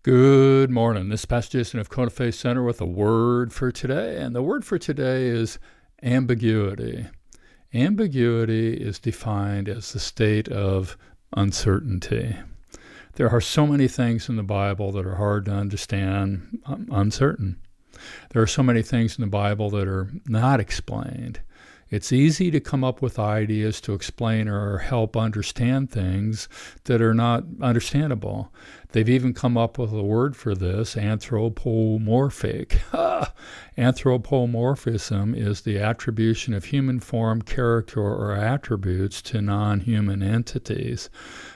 Good morning. This is Pastor Jason of Kona Faith Center with a word for today. And the word for today is ambiguity. Ambiguity is defined as the state of uncertainty. There are so many things in the Bible that are hard to understand, uncertain. There are so many things in the Bible that are not explained. It's easy to come up with ideas to explain or help understand things that are not understandable. They've even come up with a word for this, anthropomorphic. Anthropomorphism is the attribution of human form, character, or attributes to non-human entities.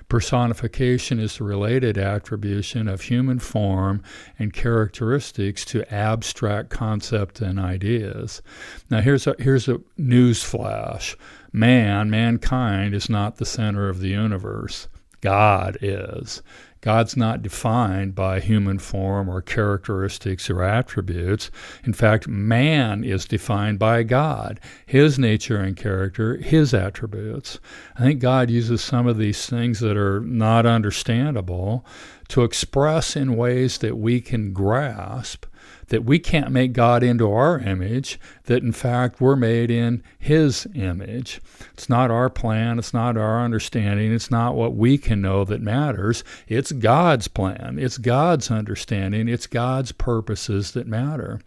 Personification is the related attribution of human form and characteristics to abstract concepts and ideas. Now here's a news flash. Mankind is not the center of the universe. God is. God's not defined by human form or characteristics or attributes. In fact, man is defined by God, his nature and character, his attributes. I think God uses some of these things that are not understandable to express in ways that we can grasp, that we can't make God into our image, that in fact we're made in his image. It's not our plan, it's not our understanding, it's not what we can know that matters. It's God's plan, it's God's understanding, it's God's purposes that matter.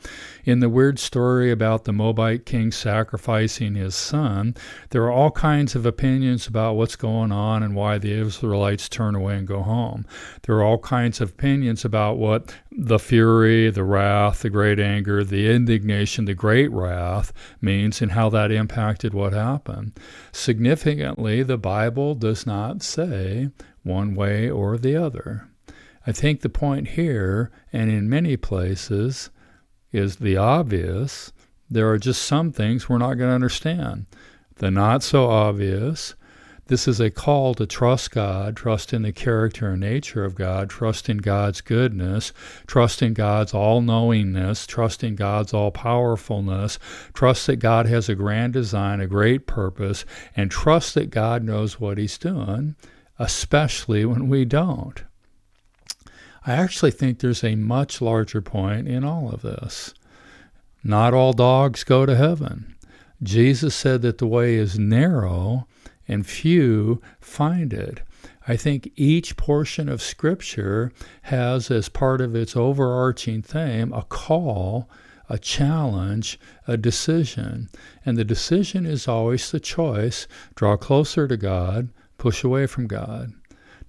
In the weird story about the Moabite king sacrificing his son, there are all kinds of opinions about what's going on and why the Israelites turn away and go home. There are all kinds of opinions about what the fury, the wrath, the great anger, the indignation, the great wrath means and how that impacted what happened. Significantly, the Bible does not say one way or the other. I think the point here, and in many places, is the obvious. There are just some things we're not going to understand. The not so obvious. This is a call to trust God, trust in the character and nature of God, trust in God's goodness, trust in God's all-knowingness, trust in God's all-powerfulness, trust that God has a grand design, a great purpose, and trust that God knows what he's doing, especially when we don't. I actually think there's a much larger point in all of this. Not all dogs go to heaven. Jesus said that the way is narrow and few find it. I think each portion of Scripture has, as part of its overarching theme, a call, a challenge, a decision. And the decision is always the choice: draw closer to God, push away from God.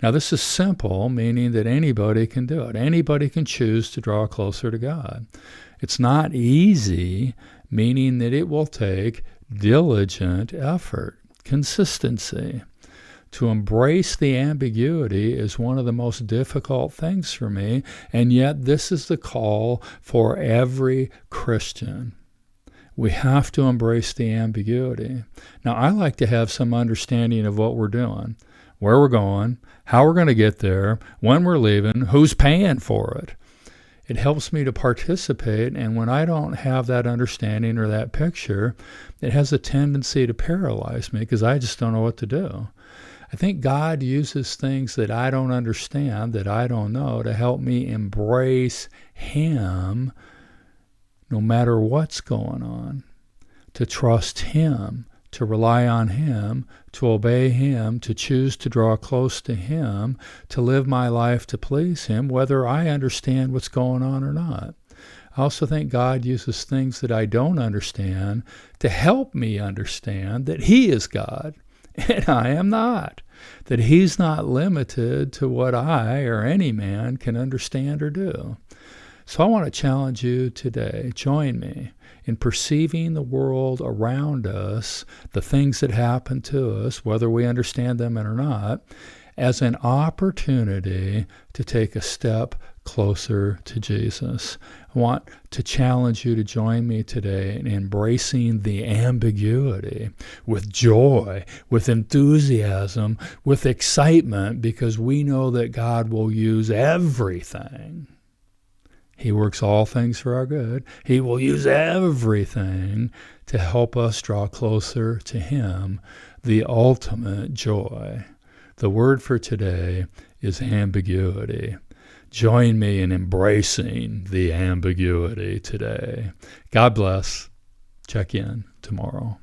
Now, this is simple, meaning that anybody can do it. Anybody can choose to draw closer to God. It's not easy, meaning that it will take diligent effort. Consistency. To embrace the ambiguity is one of the most difficult things for me, and yet this is the call for every Christian. We have to embrace the ambiguity. Now, I like to have some understanding of what we're doing, where we're going, how we're going to get there, when we're leaving, who's paying for it. It helps me to participate, and when I don't have that understanding or that picture, it has a tendency to paralyze me because I just don't know what to do. I think God uses things that I don't understand, that I don't know, to help me embrace him no matter what's going on, to trust him, to rely on him, to obey him, to choose to draw close to him, to live my life to please him, whether I understand what's going on or not. I also think God uses things that I don't understand to help me understand that he is God and I am not, that he's not limited to what I or any man can understand or do. So I want to challenge you today. Join me in perceiving the world around us, the things that happen to us, whether we understand them or not, as an opportunity to take a step closer to Jesus. I want to challenge you to join me today in embracing the ambiguity with joy, with enthusiasm, with excitement, because we know that God will use everything. He works all things for our good. He will use everything to help us draw closer to him, the ultimate joy. The word for today is ambiguity. join me in embracing the ambiguity today. God bless. Check in tomorrow.